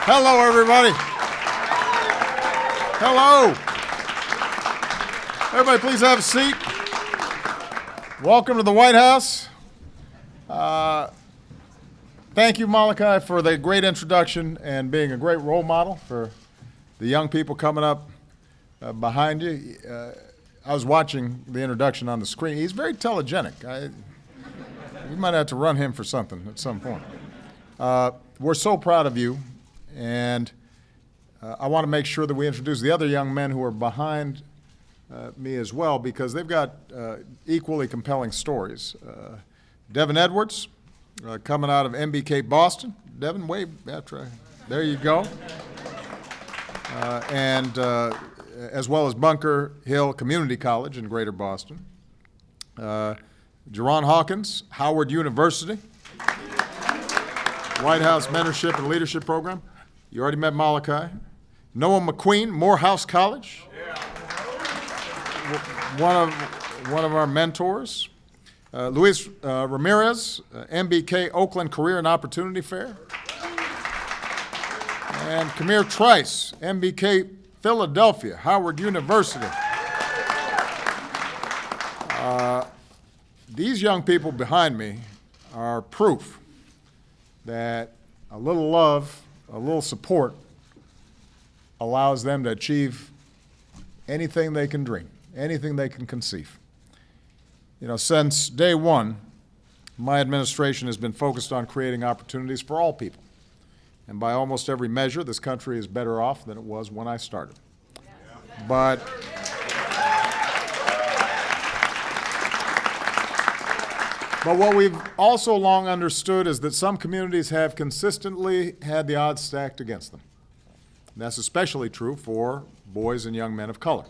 Hello, everybody. Hello. Everybody, please have a seat. Welcome to the White House. Thank you, Malachi, for the great introduction and being a great role model for the young people coming up behind you. I was watching the introduction on the screen. He's very telegenic. We might have to run him for something at some point. We're so proud of you, and I want to make sure that we introduce the other young men who are behind me as well, because they've got equally compelling stories. Devin Edwards, coming out of MBK Boston. Devin, wave after there you go. And as well as Bunker Hill Community College in Greater Boston. Jerron Hawkins, Howard University. White House Mentorship and Leadership Program. You already met Malachi. Noah McQueen, Morehouse College. One of our mentors. Luis Ramirez, MBK Oakland Career and Opportunity Fair. And Kamir Trice, MBK Philadelphia, Howard University. These young people behind me are proof that a little love, a little support allows them to achieve anything they can dream, anything they can conceive. You know, since day one, my administration has been focused on creating opportunities for all people. And by almost every measure, this country is better off than it was when I started. But what we've also long understood is that some communities have consistently had the odds stacked against them. And that's especially true for boys and young men of color.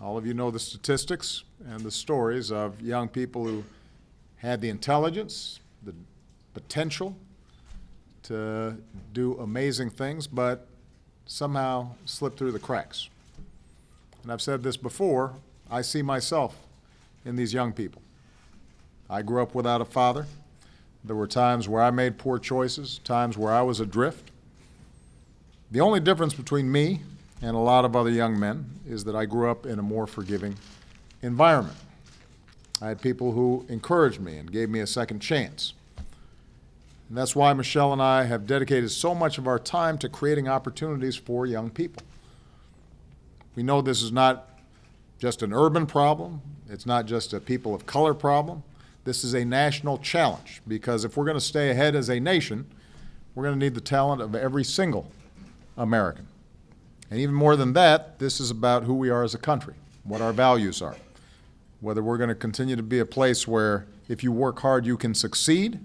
All of you know the statistics and the stories of young people who had the intelligence, the potential to do amazing things, but somehow slipped through the cracks. And I've said this before, I see myself in these young people. I grew up without a father. There were times where I made poor choices, times where I was adrift. The only difference between me and a lot of other young men is that I grew up in a more forgiving environment. I had people who encouraged me and gave me a second chance. And that's why Michelle and I have dedicated so much of our time to creating opportunities for young people. We know this is not just an urban problem. It's not just a people of color problem. This is a national challenge, because if we're going to stay ahead as a nation, we're going to need the talent of every single American. And even more than that, this is about who we are as a country, what our values are, whether we're going to continue to be a place where if you work hard you can succeed,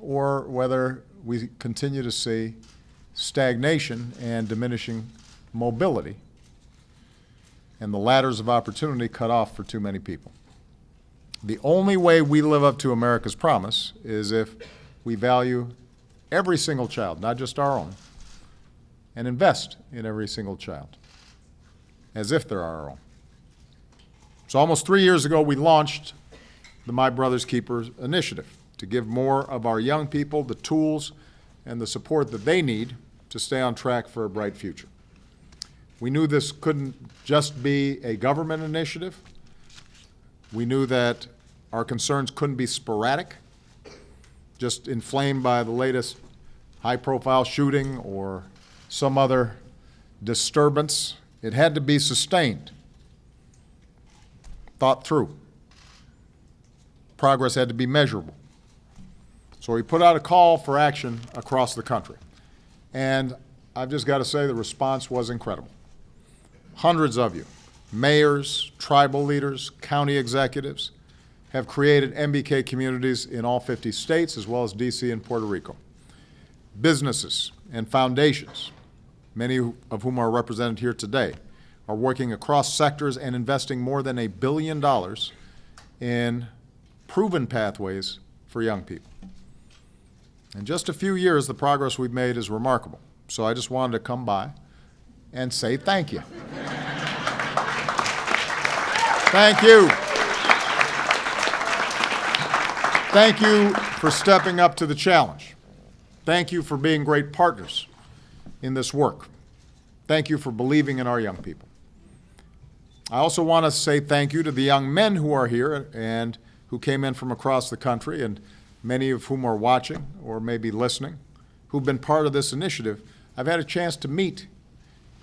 or whether we continue to see stagnation and diminishing mobility and the ladders of opportunity cut off for too many people. The only way we live up to America's promise is if we value every single child, not just our own, and invest in every single child as if they're our own. So almost 3 years ago, we launched the My Brother's Keepers initiative to give more of our young people the tools and the support that they need to stay on track for a bright future. We knew this couldn't just be a government initiative. We knew that our concerns couldn't be sporadic, just inflamed by the latest high-profile shooting or some other disturbance. It had to be sustained, thought through. Progress had to be measurable. So we put out a call for action across the country. And I've just got to say the response was incredible. Hundreds of you, mayors, tribal leaders, county executives, have created MBK communities in all 50 states, as well as DC and Puerto Rico. Businesses and foundations, many of whom are represented here today, are working across sectors and investing more than $1 billion in proven pathways for young people. In just a few years, the progress we've made is remarkable. So I just wanted to come by and say thank you. Thank you. Thank you for stepping up to the challenge. Thank you for being great partners in this work. Thank you for believing in our young people. I also want to say thank you to the young men who are here and who came in from across the country, and many of whom are watching or maybe listening, who've been part of this initiative. I've had a chance to meet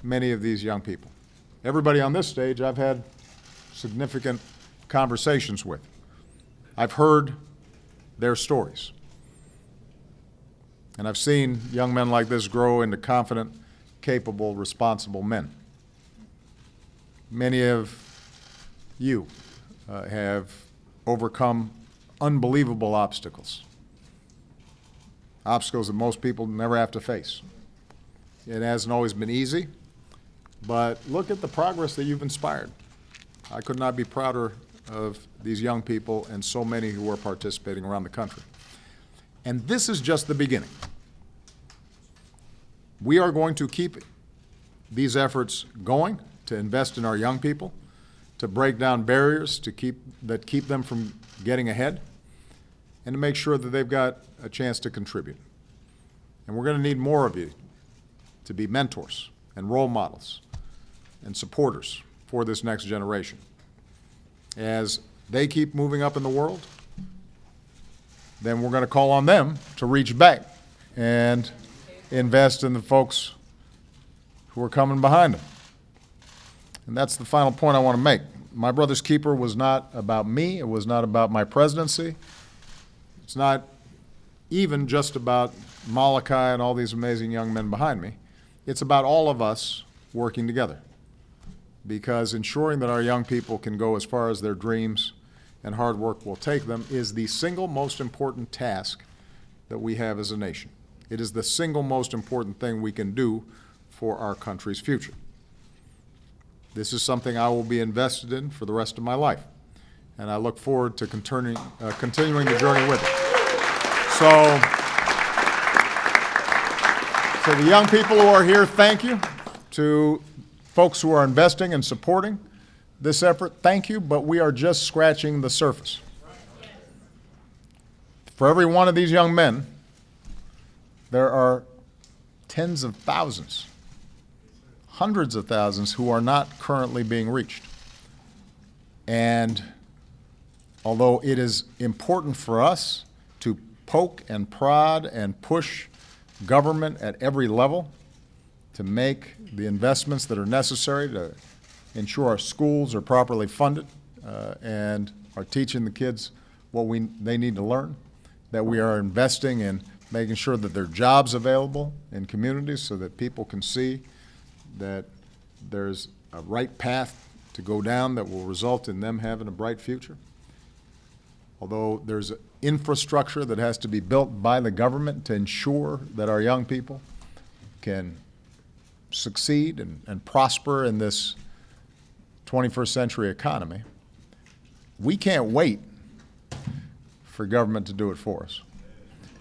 many of these young people. Everybody on this stage I've had significant conversations with. I've heard their stories. And I've seen young men like this grow into confident, capable, responsible men. Many of you have overcome unbelievable obstacles, obstacles that most people never have to face. It hasn't always been easy, but look at the progress that you've inspired. I could not be prouder of these young people and so many who are participating around the country. And this is just the beginning. We are going to keep these efforts going to invest in our young people, to break down barriers that keep them from getting ahead, and to make sure that they've got a chance to contribute. And we're going to need more of you to be mentors and role models and supporters for this next generation. As they keep moving up in the world, then we're going to call on them to reach back and invest in the folks who are coming behind them. And that's the final point I want to make. My Brother's Keeper was not about me. It was not about my presidency. It's not even just about Malachi and all these amazing young men behind me. It's about all of us working together, because ensuring that our young people can go as far as their dreams and hard work will take them is the single most important task that we have as a nation. It is the single most important thing we can do for our country's future. This is something I will be invested in for the rest of my life, and I look forward to continuing the journey with it. So the young people who are here, thank you. To folks who are investing and supporting this effort, thank you, but we are just scratching the surface. For every one of these young men, there are tens of thousands, hundreds of thousands who are not currently being reached. And although it is important for us to poke and prod and push government at every level to make the investments that are necessary to ensure our schools are properly funded and are teaching the kids what they need to learn, that we are investing in making sure that there are jobs available in communities so that people can see that there's a right path to go down that will result in them having a bright future. Although there's infrastructure that has to be built by the government to ensure that our young people can succeed and prosper in this 21st century economy, we can't wait for government to do it for us.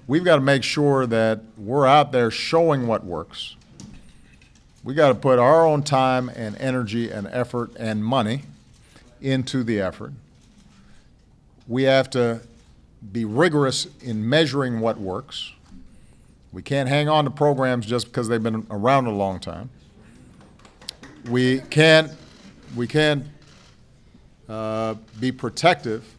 We've got to make sure that we're out there showing what works. We got to put our own time and energy and effort and money into the effort. We have to be rigorous in measuring what works. We can't hang on to programs just because they've been around a long time. We can't be protective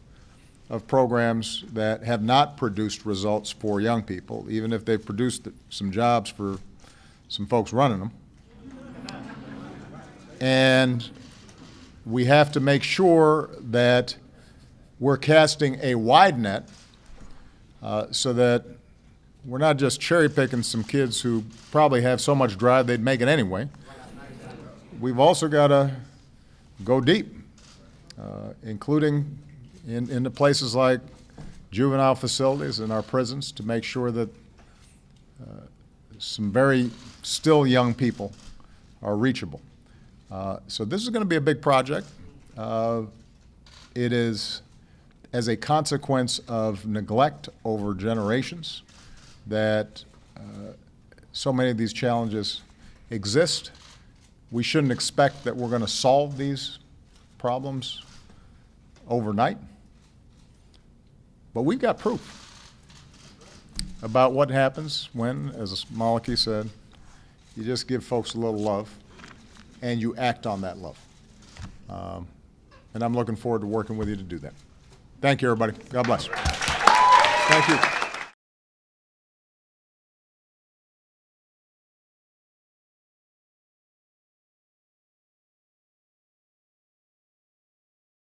of programs that have not produced results for young people, even if they've produced some jobs for some folks running them. And we have to make sure that we're casting a wide net so that we're not just cherry picking some kids who probably have so much drive they'd make it anyway. We've also got to go deep, including into places like juvenile facilities and our prisons, to make sure that some very still young people are reachable. So this is going to be a big project. It is as a consequence of neglect over generations that so many of these challenges exist. We shouldn't expect that we're going to solve these problems overnight, but we've got proof. about what happens when, as Malachy said, you just give folks a little love and you act on that love. And I'm looking forward to working with you to do that. Thank you, everybody. God bless. Thank you.